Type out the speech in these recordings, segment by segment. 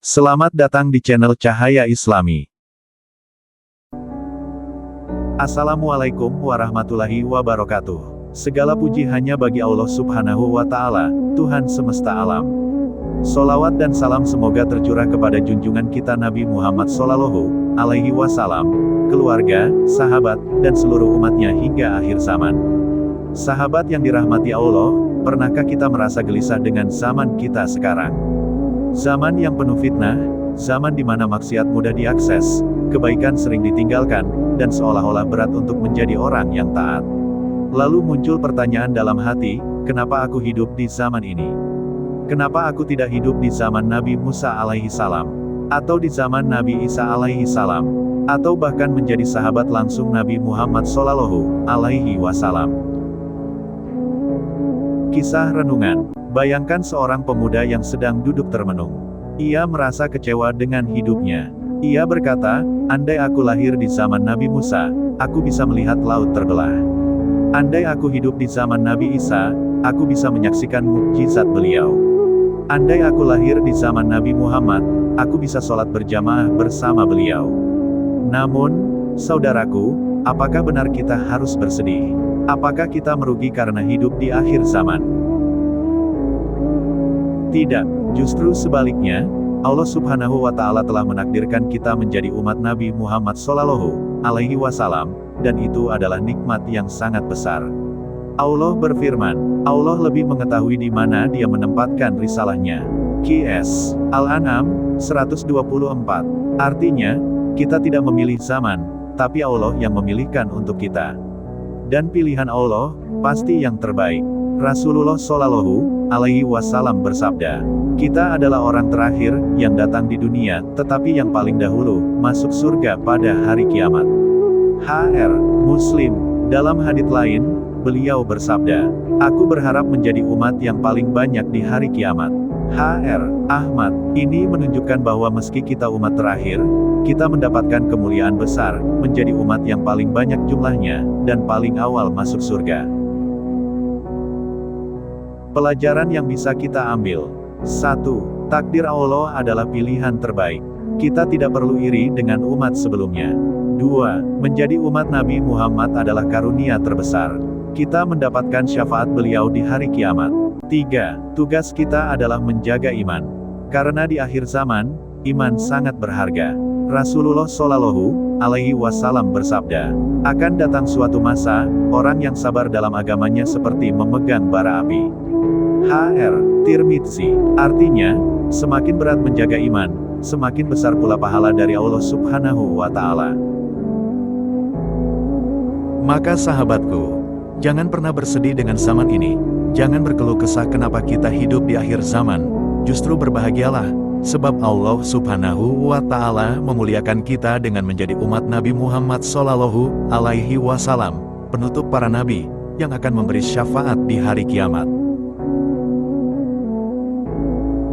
Selamat datang di channel Cahaya Islami. Assalamualaikum warahmatullahi wabarakatuh. Segala puji hanya bagi Allah Subhanahu wa Ta'ala, Tuhan semesta alam. Sholawat dan salam semoga tercurah kepada junjungan kita Nabi Muhammad Shallallahu Alaihi Wasallam, keluarga, sahabat, dan seluruh umatnya hingga akhir zaman. Sahabat yang dirahmati Allah, pernahkah kita merasa gelisah dengan zaman kita sekarang? Zaman yang penuh fitnah, zaman di mana maksiat mudah diakses, kebaikan sering ditinggalkan, dan seolah-olah berat untuk menjadi orang yang taat. Lalu muncul pertanyaan dalam hati, kenapa aku hidup di zaman ini? Kenapa aku tidak hidup di zaman Nabi Musa alaihi salam? Atau di zaman Nabi Isa alaihi salam? Atau bahkan menjadi sahabat langsung Nabi Muhammad Shallallahu Alaihi Wasallam? Kisah renungan. Bayangkan seorang pemuda yang sedang duduk termenung. Ia merasa kecewa dengan hidupnya. Ia berkata, andai aku lahir di zaman Nabi Musa, aku bisa melihat laut terbelah. Andai aku hidup di zaman Nabi Isa, aku bisa menyaksikan mukjizat beliau. Andai aku lahir di zaman Nabi Muhammad, aku bisa sholat berjamaah bersama beliau. Namun, saudaraku, apakah benar kita harus bersedih? Apakah kita merugi karena hidup di akhir zaman? Tidak, justru sebaliknya, Allah Subhanahu wa Ta'ala telah menakdirkan kita menjadi umat Nabi Muhammad Shallallahu Alaihi Wasallam, dan itu adalah nikmat yang sangat besar. Allah berfirman, Allah lebih mengetahui di mana Dia menempatkan risalahnya. QS Al-An'am 124. Artinya, kita tidak memilih zaman, tapi Allah yang memilihkan untuk kita. Dan pilihan Allah pasti yang terbaik. Rasulullah Shallallahu Alaihi Wasallam bersabda, kita adalah orang terakhir yang datang di dunia, tetapi yang paling dahulu masuk surga pada hari kiamat. HR Muslim. Dalam hadits lain, beliau bersabda, aku berharap menjadi umat yang paling banyak di hari kiamat. HR Ahmad. Ini menunjukkan bahwa meski kita umat terakhir, kita mendapatkan kemuliaan besar, menjadi umat yang paling banyak jumlahnya, dan paling awal masuk surga. Pelajaran yang bisa kita ambil. 1. Takdir Allah adalah pilihan terbaik. Kita tidak perlu iri dengan umat sebelumnya. 2. Menjadi umat Nabi Muhammad adalah karunia terbesar. Kita mendapatkan syafaat beliau di hari kiamat. 3. Tugas kita adalah menjaga iman. Karena di akhir zaman, iman sangat berharga. Rasulullah Shallallahu Alaihi Wasallam bersabda, akan datang suatu masa, orang yang sabar dalam agamanya seperti memegang bara api. HR Tirmidzi. Artinya, semakin berat menjaga iman, semakin besar pula pahala dari Allah Subhanahu wa Ta'ala. Maka sahabatku, jangan pernah bersedih dengan zaman ini. Jangan berkeluh kesah kenapa kita hidup di akhir zaman. Justru berbahagialah, sebab Allah Subhanahu wa Ta'ala memuliakan kita dengan menjadi umat Nabi Muhammad Shallallahu Alaihi Wasallam, penutup para nabi, yang akan memberi syafaat di hari kiamat.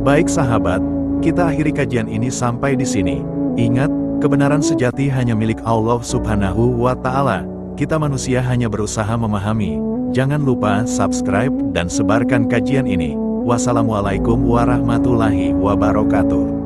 Baik sahabat, kita akhiri kajian ini sampai di sini. Ingat, kebenaran sejati hanya milik Allah Subhanahu wa Ta'ala. Kita manusia hanya berusaha memahami. Jangan lupa subscribe dan sebarkan kajian ini. Wassalamualaikum warahmatullahi wabarakatuh.